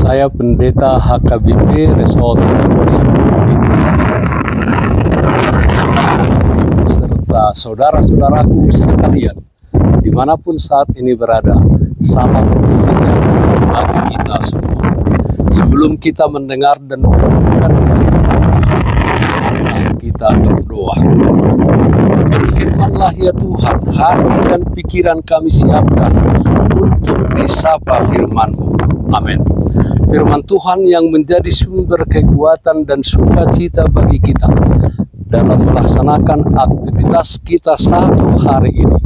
Saya Pendeta HKBP Resort serta saudara-saudaraku sekalian dimanapun saat ini berada, salam sejahtera bagi kita semua. Sebelum kita mendengar dan merenungkan firman Tuhan, kita berdoa. Berfirmanlah ya Tuhan, hati dan pikiran kami siapkan untuk disapa firman-Mu. Amin. Firman Tuhan yang menjadi sumber kekuatan dan sukacita bagi kita dalam melaksanakan aktivitas kita satu hari ini,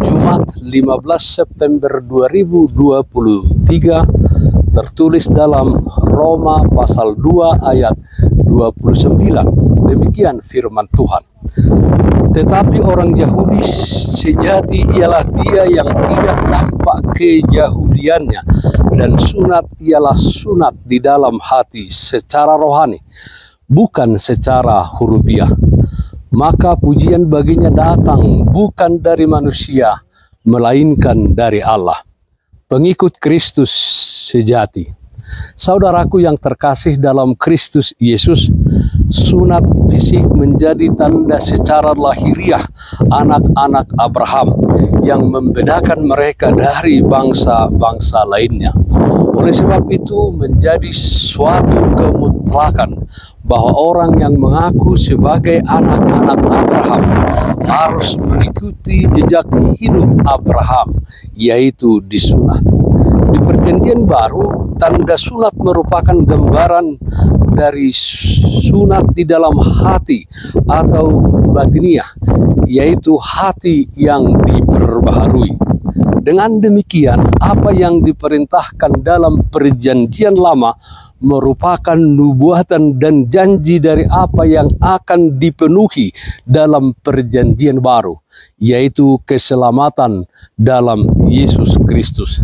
Jumat 15 September 2023, tertulis dalam Roma pasal 2 ayat 29. Demikian firman Tuhan. Tetapi orang Yahudi sejati ialah dia yang tidak nampak keyahudiannya, dan sunat ialah sunat di dalam hati secara rohani, bukan secara hurufiah. Maka pujian baginya datang bukan dari manusia, melainkan dari Allah. Pengikut Kristus sejati. Saudaraku yang terkasih dalam Kristus Yesus, sunat fisik menjadi tanda secara lahiriah anak-anak Abraham yang membedakan mereka dari bangsa-bangsa lainnya. Oleh sebab itu menjadi suatu kemutlakan bahwa orang yang mengaku sebagai anak-anak Abraham harus mengikuti jejak hidup Abraham, yaitu disunat. Di Perjanjian Baru, tanda sunat merupakan gambaran dari sunat di dalam hati atau batiniah, yaitu hati yang diperbaharui. Dengan demikian, apa yang diperintahkan dalam Perjanjian Lama merupakan nubuatan dan janji dari apa yang akan dipenuhi dalam Perjanjian Baru, yaitu keselamatan dalam Yesus Kristus.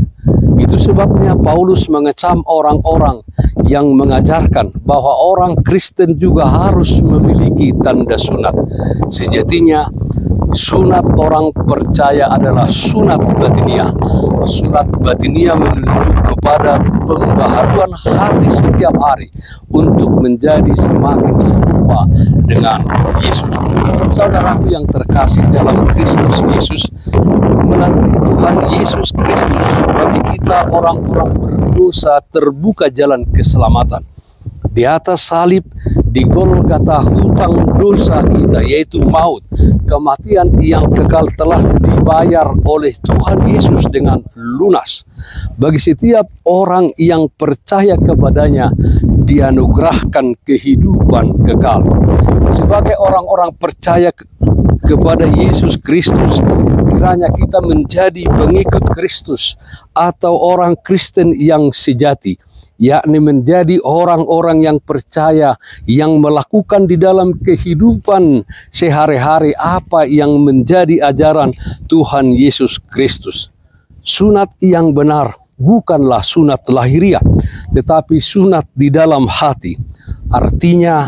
Itu sebabnya Paulus mengecam orang-orang yang mengajarkan bahwa orang Kristen juga harus memiliki tanda sunat. Sejatinya, sunat orang percaya adalah sunat batiniah. Sunat batiniah menunjuk kepada pembaharuan hati setiap hari untuk menjadi semakin serupa dengan Yesus. Saudaraku yang terkasih dalam Kristus Yesus, melalui Tuhan Yesus Kristus, bagi kita orang-orang berdosa terbuka jalan keselamatan. Di atas salib, di Golgota, hutang dosa kita yaitu maut, kematian yang kekal telah dibayar oleh Tuhan Yesus dengan lunas. Bagi setiap orang yang percaya kepadanya, dianugerahkan kehidupan kekal. Sebagai orang-orang percaya kepada Yesus Kristus, kiranya kita menjadi pengikut Kristus atau orang Kristen yang sejati, yakni menjadi orang-orang yang percaya, yang melakukan di dalam kehidupan sehari-hari apa yang menjadi ajaran Tuhan Yesus Kristus. Sunat yang benar bukanlah sunat lahiriah, tetapi sunat di dalam hati. Artinya,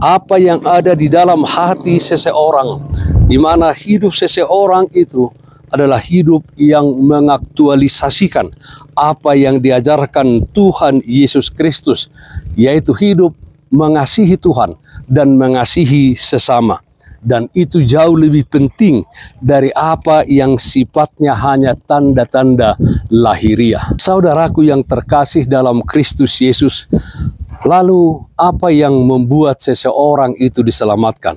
apa yang ada di dalam hati seseorang, di mana hidup seseorang itu adalah hidup yang mengaktualisasikan apa yang diajarkan Tuhan Yesus Kristus, yaitu hidup mengasihi Tuhan dan mengasihi sesama. Dan itu jauh lebih penting dari apa yang sifatnya hanya tanda-tanda lahiriah. Saudaraku yang terkasih dalam Kristus Yesus, lalu apa yang membuat seseorang itu diselamatkan?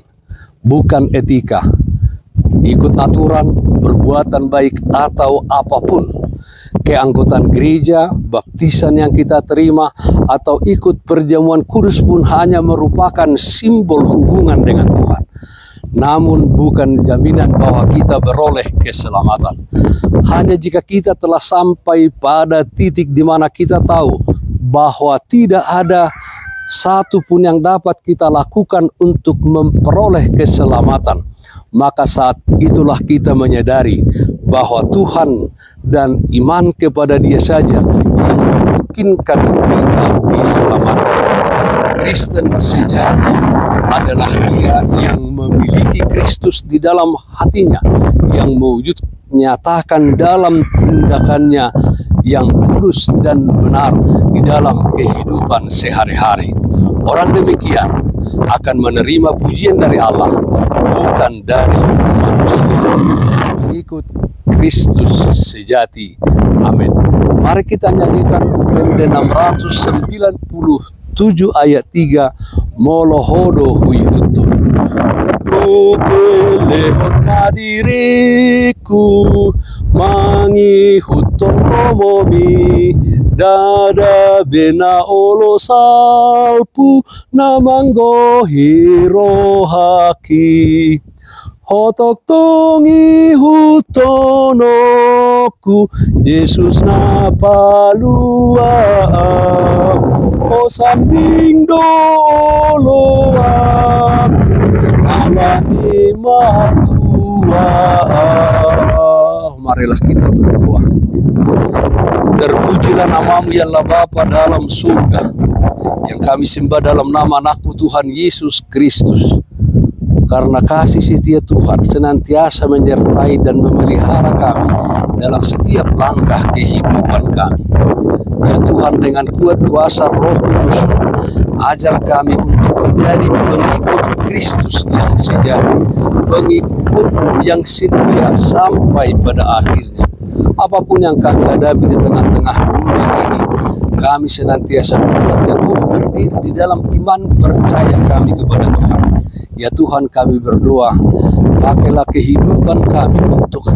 Bukan etika, ikut aturan, perbuatan baik atau apapun, keanggotaan gereja, baptisan yang kita terima, atau ikut perjamuan kudus pun hanya merupakan simbol hubungan dengan Tuhan. Namun bukan jaminan bahwa kita beroleh keselamatan. Hanya jika kita telah sampai pada titik di mana kita tahu bahwa tidak ada satu pun yang dapat kita lakukan untuk memperoleh keselamatan, maka saat itulah kita menyadari bahwa Tuhan dan iman kepada Dia saja yang memungkinkan kita diselamatkan. Kristen sejati adalah dia yang memiliki Kristus di dalam hatinya, yang mewujud nyatakan dalam tindakannya, yang kudus dan benar di dalam kehidupan sehari-hari. Orang demikian akan menerima pujian dari Allah, bukan dari manusia. Mengikut Kristus sejati. Amin. Mari kita nyanyikan UMD 697 ayat 3, Molohodo hui hutun. Upelehon madiriku mangihuton omomi dada bena olo salpu namanggo hirohaki hotok tongi hutonoku Yesus na palua o sambing do oloa alani martua. Marilah kita berdoa. Terpujilah namamu ya Allah Bapa dalam surga, yang kami sembah dalam nama anakmu Tuhan Yesus Kristus. Karena kasih setia Tuhan senantiasa menyertai dan memelihara kami dalam setiap langkah kehidupan kami. Ya Tuhan, dengan kuat kuasa Roh Kudus-Mu, ajar kami untuk menjadi pengikut Kristus yang sejati, pengikut-Mu yang setia sampai pada akhirnya. Apapun yang kami hadapi di tengah-tengah dunia ini, kami senantiasa kuat teguh berdiri di dalam iman percaya kami kepada Tuhan. Ya Tuhan, kami berdoa, pakailah kehidupan kami untuk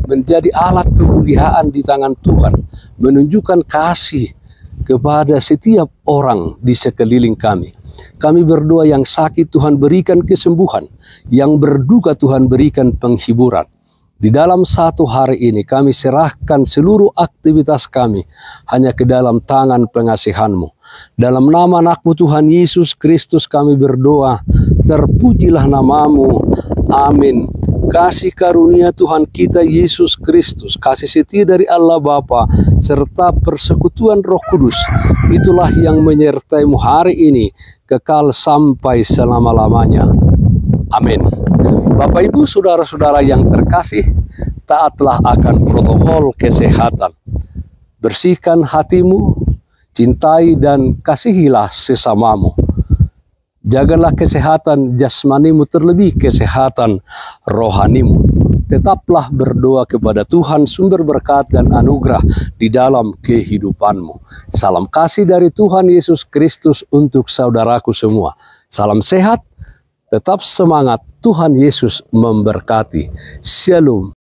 menjadi alat kemuliaan di tangan Tuhan, menunjukkan kasih kepada setiap orang di sekeliling kami. Kami berdoa, yang sakit Tuhan berikan kesembuhan, yang berduka Tuhan berikan penghiburan. Di dalam satu hari ini kami serahkan seluruh aktivitas kami hanya ke dalam tangan pengasihan-Mu. Dalam nama anakmu Tuhan Yesus Kristus kami berdoa, terpujilah namamu. Amin. Kasih karunia Tuhan kita Yesus Kristus, kasih setia dari Allah Bapa, serta persekutuan Roh Kudus, itulah yang menyertaimu hari ini, kekal sampai selama-lamanya. Amin. Bapak Ibu saudara-saudara yang terkasih, taatlah akan protokol kesehatan. Bersihkan hatimu, cintai dan kasihilah sesamamu. Jagalah kesehatan jasmanimu, terlebih kesehatan rohanimu. Tetaplah berdoa kepada Tuhan sumber berkat dan anugerah di dalam kehidupanmu. Salam kasih dari Tuhan Yesus Kristus untuk saudaraku semua. Salam sehat, tetap semangat, Tuhan Yesus memberkati. Shalom.